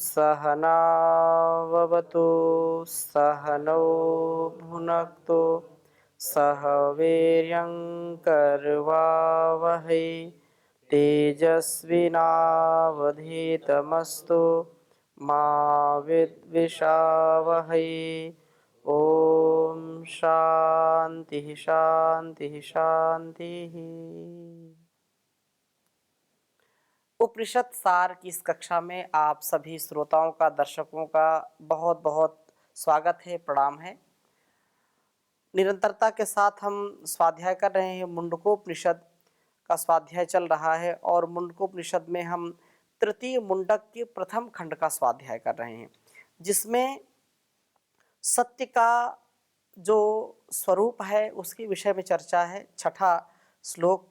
सहनाववतु सहनौ भुनक्तु सह वीर्यङ्करवावहै तेजस्विनावधीतमस्तु मा विद्विषावहै। ओम शांति शांति शांति। उपनिषद सार की इस कक्षा में आप सभी श्रोताओं का, दर्शकों का बहुत बहुत स्वागत है, प्रणाम है। निरंतरता के साथ हम स्वाध्याय कर रहे हैं। मुंडकोपनिषद का स्वाध्याय चल रहा है और मुंडकोपनिषद में हम तृतीय मुंडक के प्रथम खंड का स्वाध्याय कर रहे हैं, जिसमें सत्य का जो स्वरूप है उसके विषय में चर्चा है। छठा श्लोक,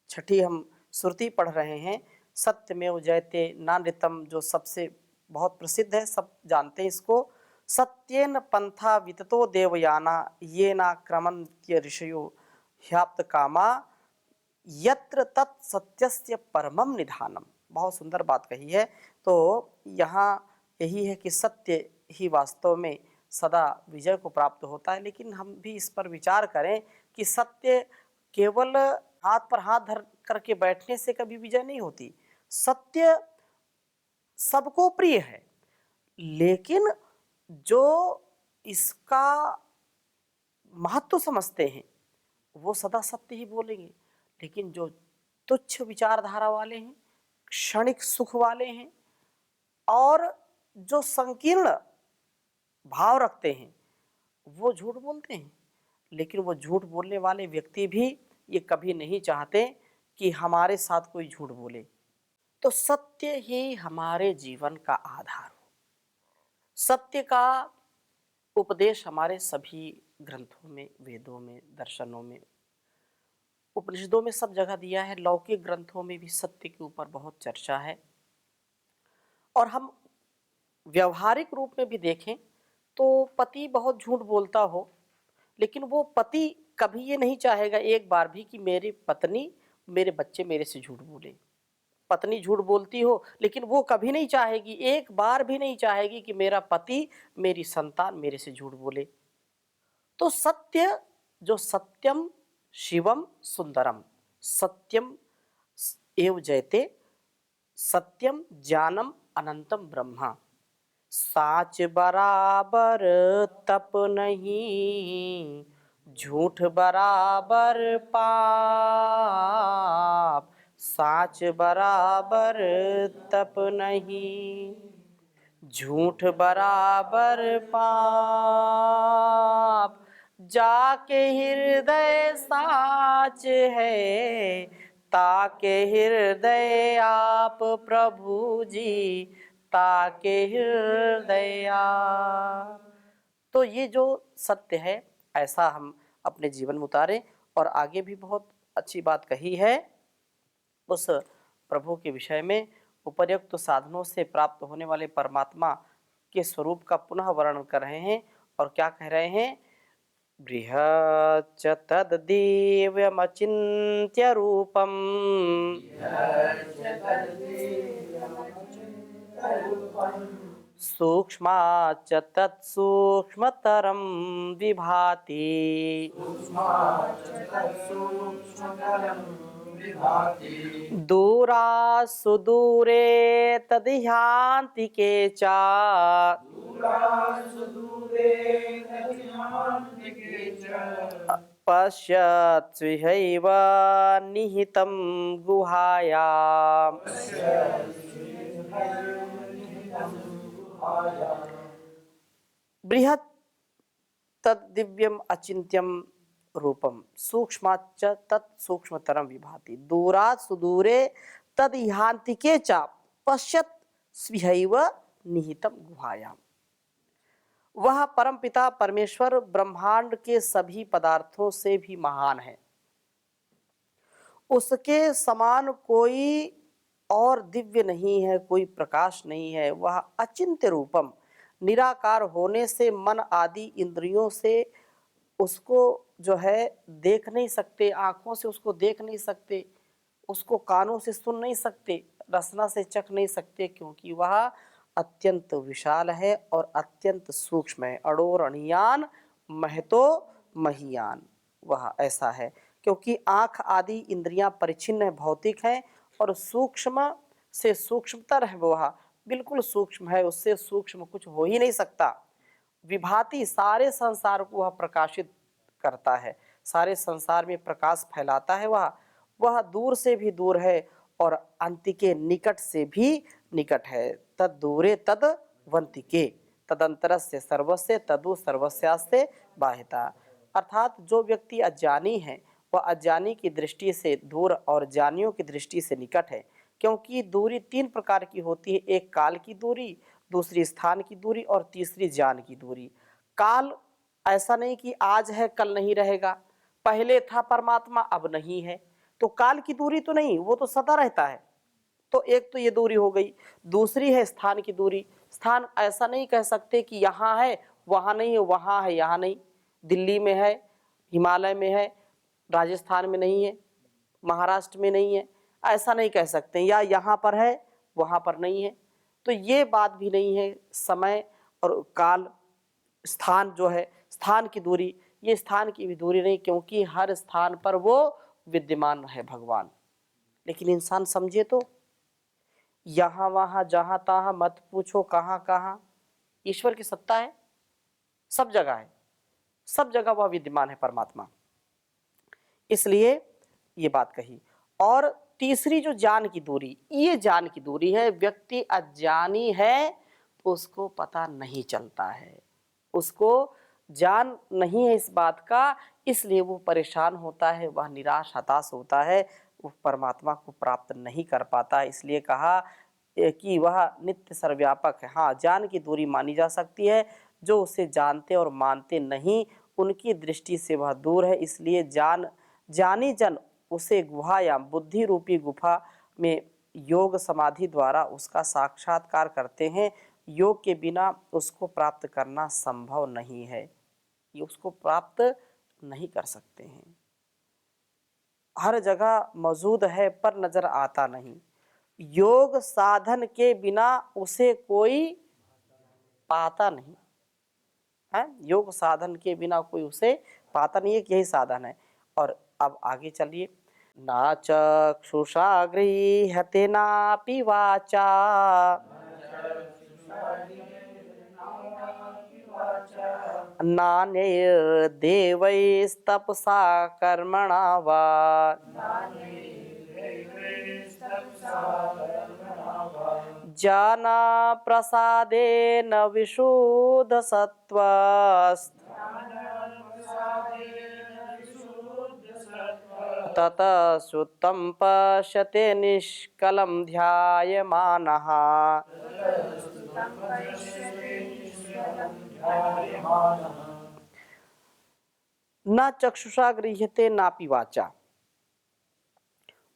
छठी हम श्रुति पढ़ रहे हैं। सत्यमेव जयते नानृतम, जो सबसे बहुत प्रसिद्ध है, सब जानते हैं इसको। सत्येन पंथा विततो देवयाना येना क्रमन्त्य ऋषयो ह्याप्त कामा यत्र तत् सत्यस्य परमम निधानम। बहुत सुंदर बात कही है। तो यहाँ यही है कि सत्य ही वास्तव में सदा विजय को प्राप्त होता है। लेकिन हम भी इस पर विचार करें कि सत्य केवल हाथ पर हाथ धर करके बैठने से कभी विजय नहीं होती। सत्य सबको प्रिय है, लेकिन जो इसका महत्व समझते हैं वो सदा सत्य ही बोलेंगे। लेकिन जो तुच्छ विचारधारा वाले हैं, क्षणिक सुख वाले हैं और जो संकीर्ण भाव रखते हैं, वो झूठ बोलते हैं। लेकिन वो झूठ बोलने वाले व्यक्ति भी ये कभी नहीं चाहते कि हमारे साथ कोई झूठ बोले। तो सत्य ही हमारे जीवन का आधार हो। सत्य का उपदेश हमारे सभी ग्रंथों में, वेदों में, दर्शनों में, उपनिषदों में सब जगह दिया है। लौकिक ग्रंथों में भी सत्य के ऊपर बहुत चर्चा है। और हम व्यवहारिक रूप में भी देखें तो पति बहुत झूठ बोलता हो, लेकिन वो पति कभी ये नहीं चाहेगा एक बार भी कि मेरी पत्नी, मेरे बच्चे मेरे से झूठ बोले। पत्नी झूठ बोलती हो, लेकिन वो कभी नहीं चाहेगी, एक बार भी नहीं चाहेगी कि मेरा पति, मेरी संतान मेरे से झूठ बोले। तो सत्य, जो सत्यम शिवम सुंदरम, सत्यम एव जयते, सत्यम ज्ञानम अनंतम ब्रह्मा। साच बराबर तप नहीं, झूठ बराबर पाप। साच बराबर तप नहीं, झूठ बराबर पाप। जाके हृदय साच है, ताके हृदय आप प्रभु जी, ताके हृदय आप। तो ये जो सत्य है, ऐसा हम अपने जीवन में उतारें। और आगे भी बहुत अच्छी बात कही है उस प्रभु के विषय में। उपर्युक्त साधनों से प्राप्त होने वाले परमात्मा के स्वरूप का पुनः वर्णन कर रहे हैं। और क्या कह रहे हैं? बृहच्च तद्दिव्यमचिन्त्य रूपम, सूक्ष्माच्च तत्सूक्ष्मतरं विभाति। दूरात् सुदूरे तदिहान्तिके च, पश्यत्स्विहैव निहितं गुहायाम्। बृहत् तद्दिव्यम अचिन्त्यम रूपम, सूक्ष्माच्च तत् सूक्ष्मतरम विभाति। दूरात् सुदूरे तदिहान्तिके च, पश्यत् स्विहैव निहितम गुहायाम। वह परमपिता परमेश्वर ब्रह्मांड के सभी पदार्थों से भी महान है। उसके समान कोई और दिव्य नहीं है, कोई प्रकाश नहीं है। वह अचिंत्य रूपम, निराकार होने से मन आदि इंद्रियों से उसको जो है देख नहीं सकते, आँखों से उसको देख नहीं सकते, उसको कानों से सुन नहीं सकते, रसना से चख नहीं सकते, क्योंकि वह अत्यंत विशाल है और अत्यंत सूक्ष्म है। अडोर अणियान महतो महियान, वह ऐसा है। क्योंकि आँख आदि इंद्रियां परिच्छिन्न है, भौतिक है, और सूक्ष्म से सूक्ष्मतर है वह, बिल्कुल सूक्ष्म है, उससे सूक्ष्म कुछ हो ही नहीं सकता। विभाति, सारे संसार को वह प्रकाशित करता है, सारे संसार में प्रकाश फैलाता है। वह दूर से भी दूर है और अंतिके निकट से भी निकट है। तद दूरे तद वंतिके तदंतरस्य सर्वस्य तदु सर्वस्यास्ते बाहिता। अर्थात जो व्यक्ति अज्ञानी है वह अज्ञानी की दृष्टि से दूर और ज्ञानियों की दृष्टि से निकट है। क्योंकि दूरी तीन प्रकार की होती है, एक काल की दूरी, दूसरी स्थान की दूरी और तीसरी ज्ञान की दूरी। काल ऐसा नहीं कि आज है कल नहीं रहेगा, पहले था परमात्मा अब नहीं है, तो काल की दूरी तो नहीं, वो तो सदा रहता है। तो एक तो ये दूरी हो गई। दूसरी है स्थान की दूरी। स्थान ऐसा नहीं कह सकते कि यहाँ है वहाँ नहीं है, वहाँ है यहाँ नहीं, दिल्ली में है, हिमालय में है, राजस्थान में नहीं है, महाराष्ट्र में नहीं है, ऐसा नहीं कह सकते, या यहाँ पर है वहाँ पर नहीं है। तो ये बात भी नहीं है। समय और काल, स्थान जो है, स्थान की दूरी, ये स्थान की भी दूरी नहीं, क्योंकि हर स्थान पर वो विद्यमान है भगवान। लेकिन इंसान समझे तो, यहाँ वहाँ जहाँ तहाँ मत पूछो कहाँ कहाँ, ईश्वर की सत्ता है, सब जगह है, सब जगह वह विद्यमान है परमात्मा। इसलिए ये बात कही। और तीसरी जो ज्ञान की दूरी, ये ज्ञान की दूरी है। व्यक्ति अज्ञानी है, उसको पता नहीं चलता है, उसको ज्ञान नहीं है इस बात का, इसलिए वो परेशान होता है, वह निराश हताश होता है, वो परमात्मा को प्राप्त नहीं कर पाता। इसलिए कहा कि वह नित्य सर्वव्यापक है। हाँ, ज्ञान की दूरी मानी जा सकती है, जो उसे जानते और मानते नहीं उनकी दृष्टि से वह दूर है। इसलिए ज्ञानी जन उसे गुहा या बुद्धि रूपी गुफा में योग समाधि द्वारा उसका साक्षात्कार करते हैं। योग के बिना उसको प्राप्त करना संभव नहीं है, ये उसको प्राप्त नहीं कर सकते हैं। हर जगह मौजूद है पर नजर आता नहीं। योग साधन के बिना उसे कोई पाता नहीं है, योग साधन के बिना कोई उसे पाता नहीं है कि यही साधन है। और अब आगे चलिए। ना चक्षुषा गृह्यते नापि वाचा नान्यैर्देवैस्तपसा कर्मणा वा ज्ञाना प्रसादेन विशुद्धसत्त्वस् ततः शुद्धं पश्यते निष्कलं ध्यायमानः। न चक्षुषा गृह्यते नापि वाचा,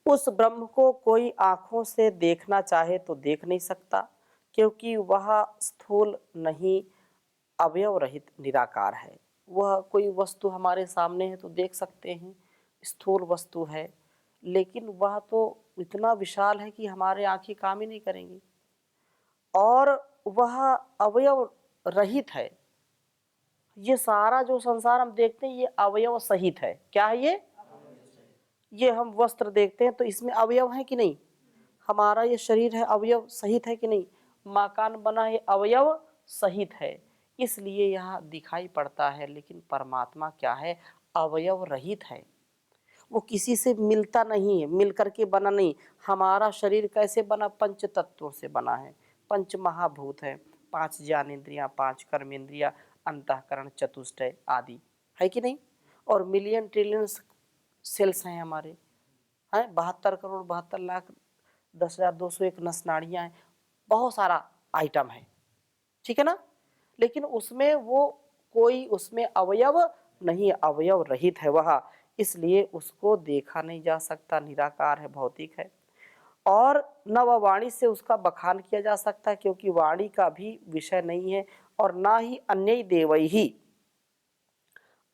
उस ब्रह्म को कोई आंखों से देखना चाहे तो देख नहीं सकता, क्योंकि वह स्थूल नहीं, अवयव रहित निराकार है। वह कोई वस्तु हमारे सामने है तो देख सकते हैं, स्थूल वस्तु है, लेकिन वह तो इतना विशाल है कि हमारे आंखें काम ही नहीं करेंगी। और वह अवयव रहित है। ये सारा जो संसार हम देखते हैं ये अवयव सहित है। क्या है ये हम वस्त्र देखते हैं तो इसमें अवयव है कि नहीं, हमारा ये शरीर है अवयव सहित है कि नहीं, मकान बना है अवयव सहित है, इसलिए यह दिखाई पड़ता है। लेकिन परमात्मा क्या है, अवयव रहित है, वो किसी से मिलता नहीं है, मिल करके बना नहीं। हमारा शरीर कैसे बना, पंच तत्वों से बना है, पंच महाभूत है, 5 ज्ञानेंद्रियां, 5 कर्मेंद्रियां, अंतःकरण, चतुष्टय आदि, है कि नहीं। और मिलियन ट्रिलियन सेल्स हैं हमारे, हैं 72 करोड़ 72 लाख 10,201 नस नाड़ियाँ हैं, बहुत सारा आइटम है, ठीक है ना। लेकिन उसमें वो कोई उसमें अवयव नहीं, अवयव रहित है वह, इसलिए उसको देखा नहीं जा सकता, निराकार है, भौतिक है। और न वह वाणी से उसका बखान किया जा सकता है, क्योंकि वाणी का भी विषय नहीं है, और ना ही अन्य देवई ही,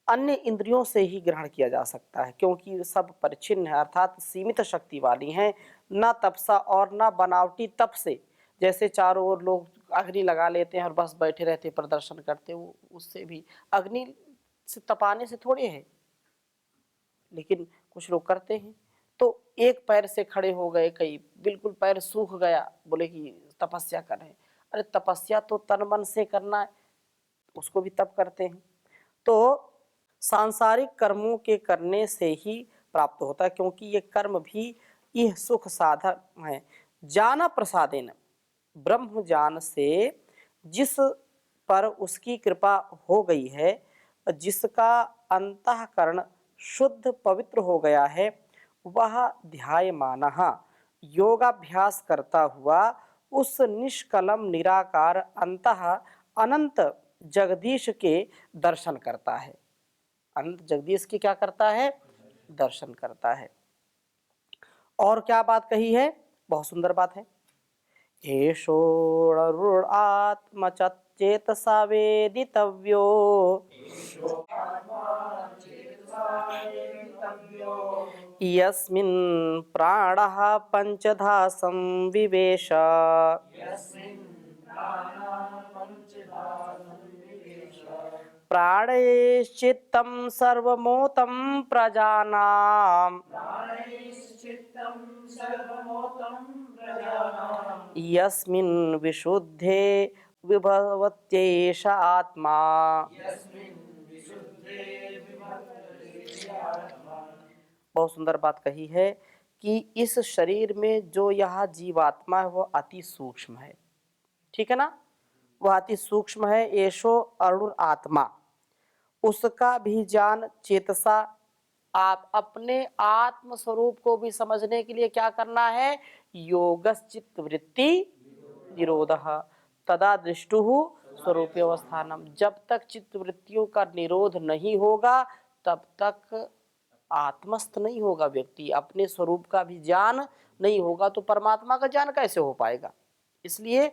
अन्य इंद्रियों से ही ग्रहण किया जा सकता है, क्योंकि सब परिच्छिन्न है, अर्थात सीमित शक्ति वाली हैं। न तपसा और न बनावटी तप से, जैसे चारों ओर लोग अग्नि लगा लेते हैं और बस बैठे रहते प्रदर्शन करते, वो उससे भी अग्नि से तपाने से थोड़े है, लेकिन कुछ लोग करते हैं। तो एक पैर से खड़े हो गए, कई बिल्कुल पैर सूख गया, बोले कि तपस्या कर रहे हैं। अरे तपस्या तो तन मन से करना है, उसको भी तप करते हैं। तो सांसारिक कर्मों के करने से ही प्राप्त होता है, क्योंकि ये कर्म भी यह सुख साधन है। ज्ञान प्रसादेन, ब्रह्म ज्ञान से जिस पर उसकी कृपा हो गई है, जिसका अंतःकरण शुद्ध पवित्र हो गया है, वह ध्यायमानः योगाभ्यास करता हुआ उस निष्कलम निराकार अंतः अनंत जगदीश के दर्शन करता है। अनंत जगदीश की क्या करता है? दर्शन करता है। और क्या बात कही है? बहुत सुंदर बात है। एषोऽरुणात्मचेतसा वेदितव्यो यस्मिन् प्राणः पंचधा संविवेश प्राणैश्चित्तं सर्वमोतं प्रजानां यस्मिन् विशुद्धे विभवत्येष आत्मा। बहुत सुंदर बात कही है कि इस शरीर में जो यह जीवात्मा है वह अति सूक्ष्म है, ठीक है ना, वह अति सूक्ष्म है। एशो अरुण आत्मा, उसका भी ज्ञान चेतसा, आप अपने आत्म स्वरूप को भी समझने के लिए क्या करना है? योगश्चित्त वृत्ति निरोधः तदा दृष्टुः स्वरूपावस्थानम। जब तक चित्त वृत्तियों का निरोध नहीं होगा तब तक आत्मस्थ नहीं होगा व्यक्ति, अपने स्वरूप का भी ज्ञान नहीं होगा, तो परमात्मा का ज्ञान कैसे हो पाएगा? इसलिए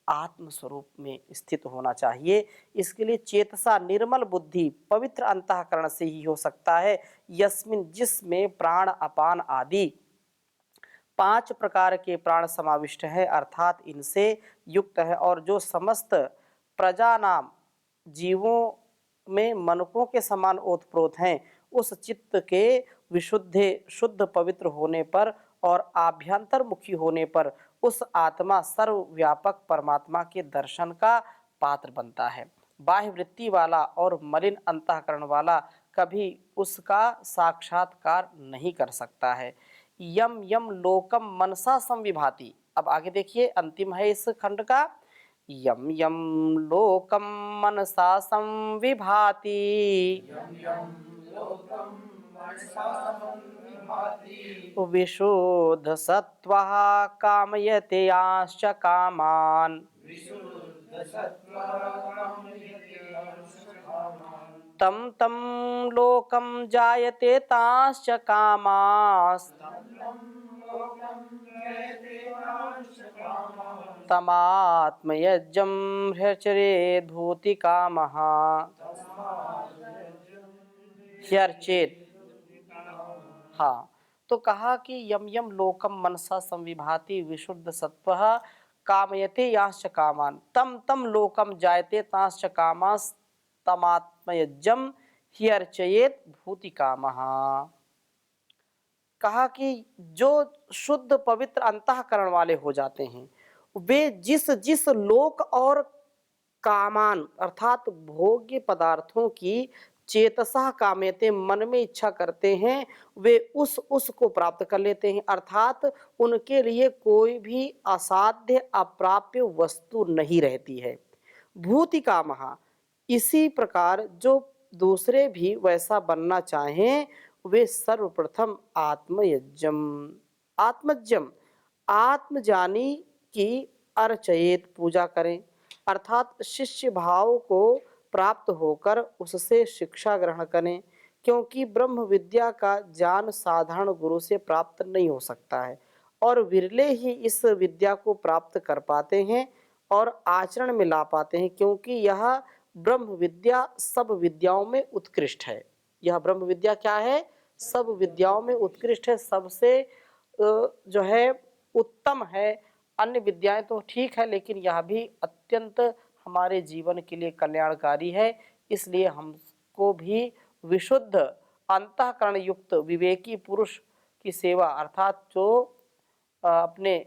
आत्म स्वरूप में स्थित होना चाहिए। इसके लिए चेतसा निर्मल बुद्धि पवित्र अंतःकरण से ही हो सकता है। यस्मिन, जिसमें प्राण अपान आदि 5 प्रकार के प्राण समाविष्ट है, अर्थात इनसे युक्त है, और जो समस्त प्रजा नाम जीवों में मनकों के समान ओतप्रोत हैं, उस चित्त के शुद्ध पवित्र होने पर और आभ्यंतर मुखी होने पर उस आत्मा सर्वव्यापक परमात्मा के दर्शन का पात्र बनता है। बाह्य वृत्ति वाला और मलिन अंतःकरण वाला कभी उसका साक्षात्कार नहीं कर सकता है। यम यम लोकम मनसा संविभाति। अब आगे देखिए, अंतिम है इस खंड का। यम यम लोकम मनसा संविभाति विशुद्ध सत्वः कामयते यांश्च कामान् तं तं लोकं जायते तांश्च कामास् तमात्मयज्ञं ह्यर्चेत् भूतिकामः। ह्यर्चेत्, हाँ, तो कहा कि यम यम लोकम मनसा संविभाति विशुद्ध सत्वः कामयते यांश्च कामान् तम तम लोकम जायते तांश्च कामास् तमात्मयज्ञं ह्यर्चयेत् भूतिकामः। कहा कि जो शुद्ध पवित्र अंतःकरण वाले हो जाते हैं, वे जिस जिस लोक और कामान अर्थात भोग्य पदार्थों की चेतसा कामयते मन में इच्छा करते हैं, वे उस को प्राप्त कर लेते हैं, अर्थात उनके लिए कोई भी असाध्य अप्राप्य वस्तु नहीं रहती है। भूतिकामः, इसी प्रकार जो दूसरे भी वैसा बनना चाहें, वे सर्वप्रथम आत्मयज्ञम आत्मजानी की अर्चयेत पूजा करें, अर्थात शिष्य भाव को प्राप्त होकर उससे शिक्षा ग्रहण करें, क्योंकि ब्रह्म विद्या का ज्ञान साधारण गुरु से प्राप्त नहीं हो सकता है और विरले ही इस विद्या को प्राप्त कर पाते हैं और आचरण में ला पाते हैं, क्योंकि यह ब्रह्म विद्या सब विद्याओं में उत्कृष्ट है। यह ब्रह्म विद्या क्या है? सब विद्याओं में उत्कृष्ट है, सबसे जो है उत्तम है, अन्य विद्याएं तो ठीक है, लेकिन यह भी अत्यंत हमारे जीवन के लिए कल्याणकारी है। इसलिए हमको भी विशुद्ध अंतःकरण युक्त विवेकी पुरुष की सेवा, अर्थात जो अपने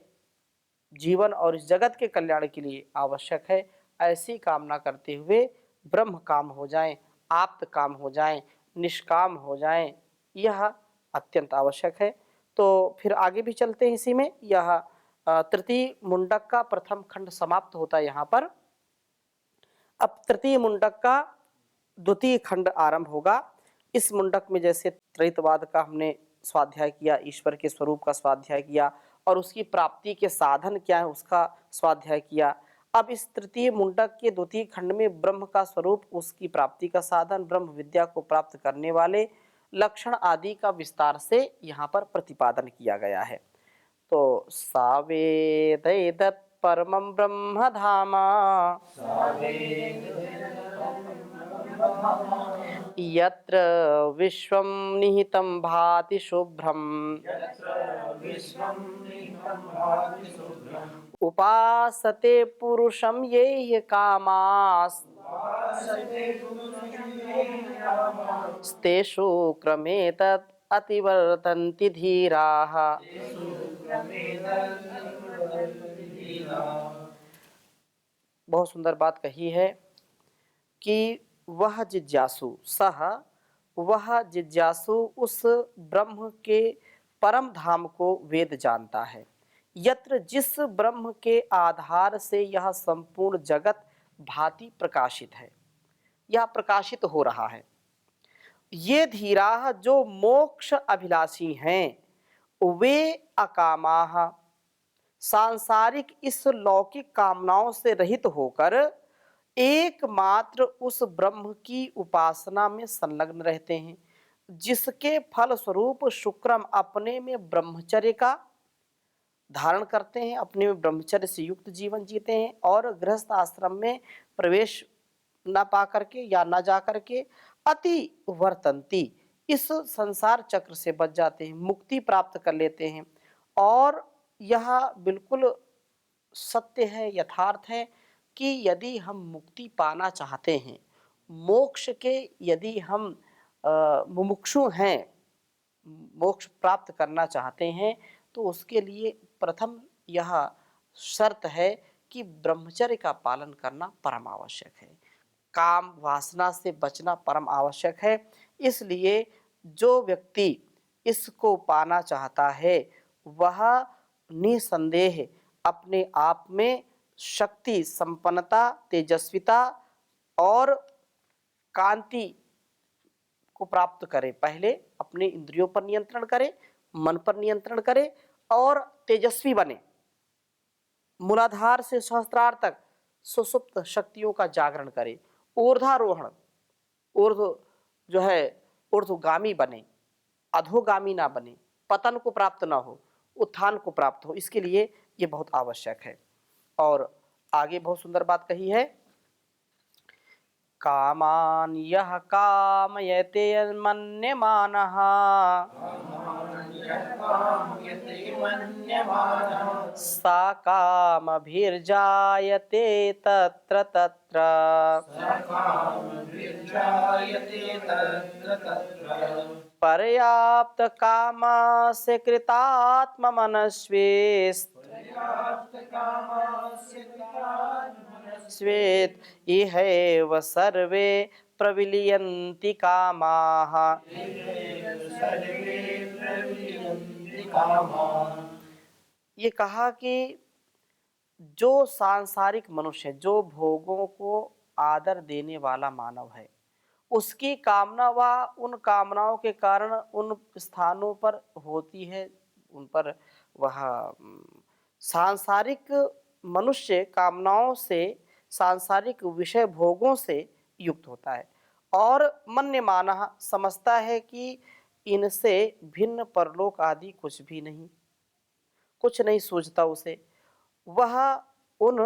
जीवन और इस जगत के कल्याण के लिए आवश्यक है, ऐसी कामना करते हुए ब्रह्म काम हो जाएं, आप्त काम हो जाएं, निष्काम हो जाएं, यह अत्यंत आवश्यक है। तो फिर आगे भी चलते हैं इसी में। यह तृतीय मुंडक का प्रथम खंड समाप्त होता है यहाँ पर। अब तृतीय मुंडक का द्वितीय खंड आरंभ होगा। इस मुंडक में जैसे त्रैतवाद का हमने स्वाध्याय किया, ईश्वर के स्वरूप का स्वाध्याय किया और उसकी प्राप्ति के साधन क्या है उसका स्वाध्याय किया। अब इस तृतीय मुंडक के द्वितीय खंड में ब्रह्म का स्वरूप, उसकी प्राप्ति का साधन, ब्रह्म विद्या को प्राप्त करने वाले लक्षण आदि का विस्तार से यहाँ पर प्रतिपादन किया गया है। तो सावेदैतत् परमं ब्रह्म धामा यत्र विश्वं निहितं भाति शुभ्रम् उपासते पुरुषं ये कामास् तेषु क्रमे तत् अतिवर्तन्ति धीराः। बहुत सुंदर बात कही है कि वह जिज्ञासु वह जिज्ञासु उस ब्रह्म के परम धाम को वेद जानता है, यत्र जिस ब्रह्म के आधार से यह संपूर्ण जगत भांति प्रकाशित है, यह प्रकाशित हो रहा है। ये धीराः जो मोक्ष अभिलाषी हैं, वे अकामाः सांसारिक इस लौकिक कामनाओं से रहित होकर एकमात्र उस ब्रह्म की उपासना में संलग्न रहते हैं, जिसके फल स्वरूप शुक्रम अपने में ब्रह्मचर्य का धारण करते हैं, अपने में ब्रह्मचर्य से युक्त जीवन जीते हैं और गृहस्थ आश्रम में प्रवेश न पा करके या न जा करके अति वर्तंती इस संसार चक्र से बच जाते हैं, मुक्ति प्राप्त कर लेते हैं। और यह बिल्कुल सत्य है, यथार्थ है कि यदि हम मुक्ति पाना चाहते हैं, मोक्ष के यदि हम मुमुक्षु हैं, मोक्ष प्राप्त करना चाहते हैं, तो उसके लिए प्रथम यह शर्त है कि ब्रह्मचर्य का पालन करना परम आवश्यक है, काम वासना से बचना परम आवश्यक है। इसलिए जो व्यक्ति इसको पाना चाहता है वह निसंदेह अपने आप में शक्ति, संपन्नता, तेजस्विता और कांति को प्राप्त करे। पहले अपने इंद्रियों पर नियंत्रण करे, मन पर नियंत्रण करे और तेजस्वी बने। मूलाधार से सहस्त्रार तक सुसुप्त शक्तियों का जागरण करे, ऊर्ध्वारोहण, ऊर्ध्व जो है ऊर्ध्वगामी बने, अधोगामी ना बने, पतन को प्राप्त ना हो, उत्थान को प्राप्त हो। इसके लिए ये बहुत आवश्यक है। और आगे बहुत सुंदर बात कही है, कामान यह कामयते मन्यमानः सा कामभिर्जायते तत्र तत्र। पर्याप्त कामस्य कृतात्ममनस्वे स्वेत इहैव सर्वे प्रविलीयन्ति कामाः। ये कहा कि जो सांसारिक मनुष्य, जो भोगों को आदर देने वाला मानव है, उसकी कामना व उन कामनाओं के कारण उन स्थानों पर होती है, उन पर वह सांसारिक मनुष्य कामनाओं से, सांसारिक विषय भोगों से युक्त होता है और मन्यमानः समझता है कि इनसे भिन्न परलोक आदि कुछ भी नहीं, कुछ नहीं सूझता उसे। वह उन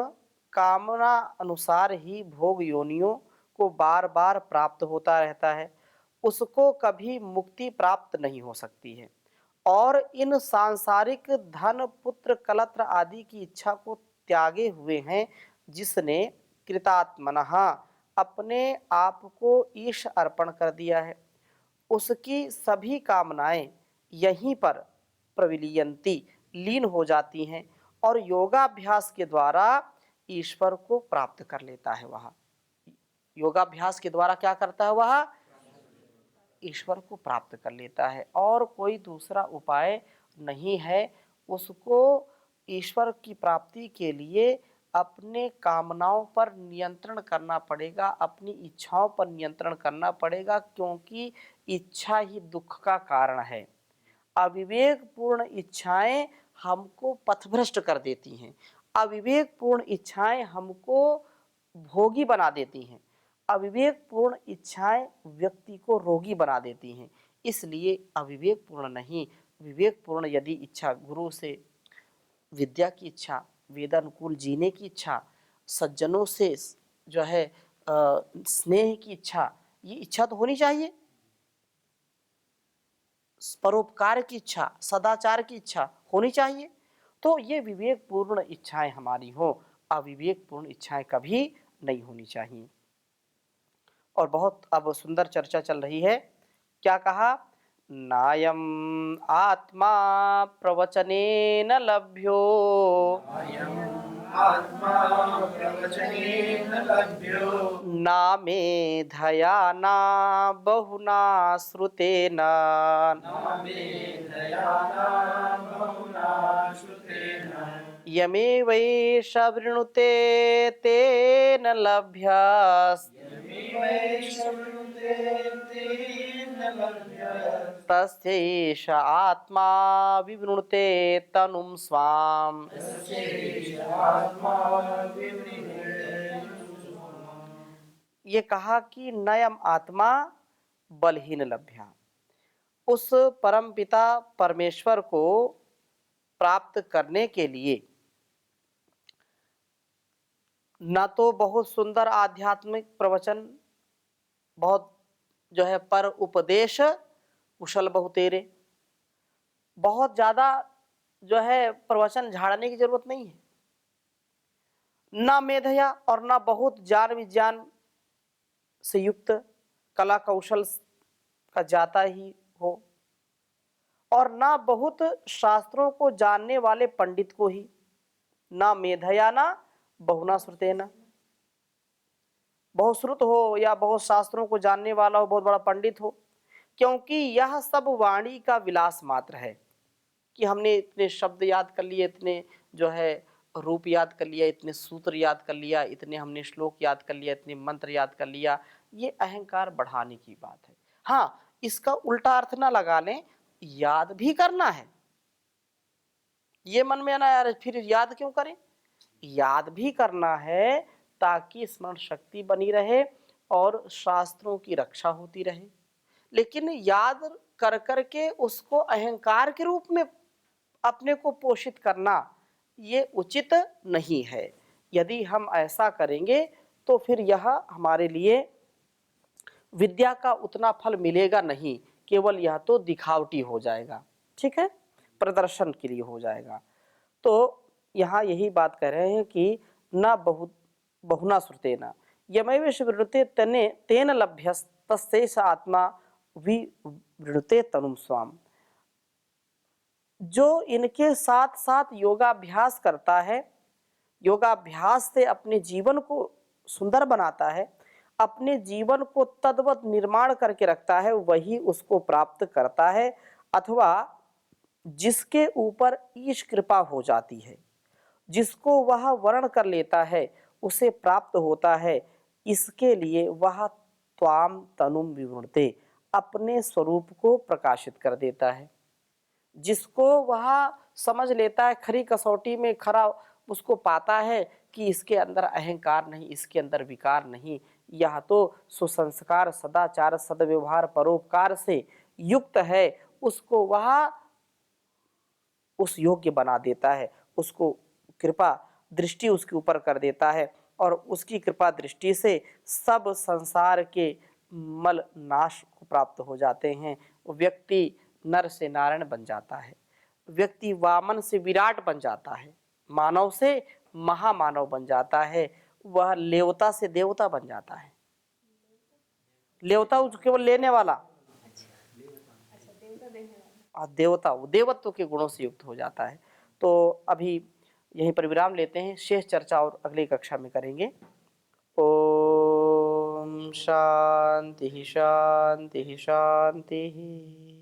कामना अनुसार ही भोग योनियों को बार बार प्राप्त होता रहता है, उसको कभी मुक्ति प्राप्त नहीं हो सकती है। और इन सांसारिक धन पुत्र कलत्र आदि की इच्छा को त्यागे हुए हैं, जिसने कृतात्मनः अपने आप को ईश अर्पण कर दिया है, उसकी सभी कामनाएं यहीं पर प्रविलीयंती लीन हो जाती हैं और योगाभ्यास के द्वारा ईश्वर को प्राप्त कर लेता है। वह योगाभ्यास के द्वारा क्या करता है? वह ईश्वर को प्राप्त कर लेता है और कोई दूसरा उपाय नहीं है। उसको ईश्वर की प्राप्ति के लिए अपने कामनाओं पर नियंत्रण करना पड़ेगा, अपनी इच्छाओं पर नियंत्रण करना पड़ेगा, क्योंकि इच्छा ही दुख का कारण है। अविवेकपूर्ण इच्छाएं हमको पथभ्रष्ट कर देती हैं, अविवेकपूर्ण इच्छाएं हमको भोगी बना देती हैं, अविवेकपूर्ण इच्छाएं व्यक्ति को रोगी बना देती हैं। इसलिए अविवेकपूर्ण नहीं, विवेकपूर्ण यदि इच्छा, गुरु से विद्या की इच्छा, वेदानुकूल जीने की इच्छा, सज्जनों से जो है स्नेह की इच्छा, ये इच्छा तो होनी चाहिए। परोपकार की इच्छा, सदाचार की इच्छा होनी चाहिए। तो ये विवेकपूर्ण इच्छाएं हमारी हो, अविवेकपूर्ण इच्छाएं कभी नहीं होनी चाहिए। और बहुत अब सुंदर चर्चा चल रही है। क्या कहा? नायम आत्मा प्रवचनेन लभ्यो, ना मेधया ना बहुना श्रुतेन, यमेवैष वृणुते तेन लभ्यस्, तस्यैष आत्मा विवृणुते तनुं स्वाम्। ये कहा कि नयम आत्मा बलहीन लभ्या, उस परम पिता परमेश्वर को प्राप्त करने के लिए न तो बहुत सुंदर आध्यात्मिक प्रवचन, बहुत जो है पर उपदेश कुशल बहुतेरे, बहुत ज़्यादा जो है प्रवचन झाड़ने की जरूरत नहीं है, ना मेधया और ना बहुत ज्ञान विज्ञान से युक्त कला कौशल का जाता ही हो, और ना बहुत शास्त्रों को जानने वाले पंडित को ही, ना मेधया ना बहुना श्रुतेना, बहुत श्रुत हो या बहुत शास्त्रों को जानने वाला हो, बहुत बड़ा पंडित हो, क्योंकि यह सब वाणी का विलास मात्र है कि हमने इतने शब्द याद कर लिए, इतने जो है रूप याद कर लिया, इतने सूत्र याद कर लिया, इतने हमने श्लोक याद कर लिया, इतने मंत्र याद कर लिया। ये अहंकार बढ़ाने की बात है। हाँ, इसका उल्टा अर्थ ना लगा लें, याद भी करना है। ये मन में ना यार फिर याद क्यों करें, याद भी करना है ताकि स्मरण शक्ति बनी रहे और शास्त्रों की रक्षा होती रहे। लेकिन याद कर करके उसको अहंकार के रूप में अपने को पोषित करना ये उचित नहीं है। यदि हम ऐसा करेंगे तो फिर यह हमारे लिए विद्या का उतना फल मिलेगा नहीं, केवल यह तो दिखावटी हो जाएगा, ठीक है, प्रदर्शन के लिए हो जाएगा। तो यहाँ यही बात कह रहे हैं कि न बहुना श्रुतेन यमैव विवृणुते तेन लभ्यस्तस्यैष आत्मा विवृणुते तनुं स्वाम्। जो इनके साथ साथ योगाभ्यास करता है, योगाभ्यास से अपने जीवन को सुंदर बनाता है, अपने जीवन को तद्वत निर्माण करके रखता है, वही उसको प्राप्त करता है, अथवा जिसके ऊपर ईश कृपा हो जाती है, जिसको वह वर्ण कर लेता है, उसे प्राप्त होता है। इसके लिए वह त्वाम तनुम विवृणुते, अपने स्वरूप को प्रकाशित कर देता है। जिसको वह समझ लेता है, खरी कसौटी में खरा उसको पाता है कि इसके अंदर अहंकार नहीं, इसके अंदर विकार नहीं, यह तो सुसंस्कार, सदाचार, सदव्यवहार, परोपकार से युक्त है, उसको वह उस योग्य बना देता है, उसको कृपा दृष्टि उसके ऊपर कर देता है और उसकी कृपा दृष्टि से सब संसार के मल नाश को प्राप्त हो जाते हैं। व्यक्ति नर से नारायण बन जाता है, व्यक्ति वामन से विराट बन जाता है, मानव से महामानव बन जाता है, वह लेवता से देवता बन जाता है। लेवता केवल लेने वाला, और देवता वो देवत्व के गुणों से युक्त हो जाता है। तो अभी यहीं पर विराम लेते हैं, शेष चर्चा और अगली कक्षा में करेंगे। ओम शांति शांति शांति।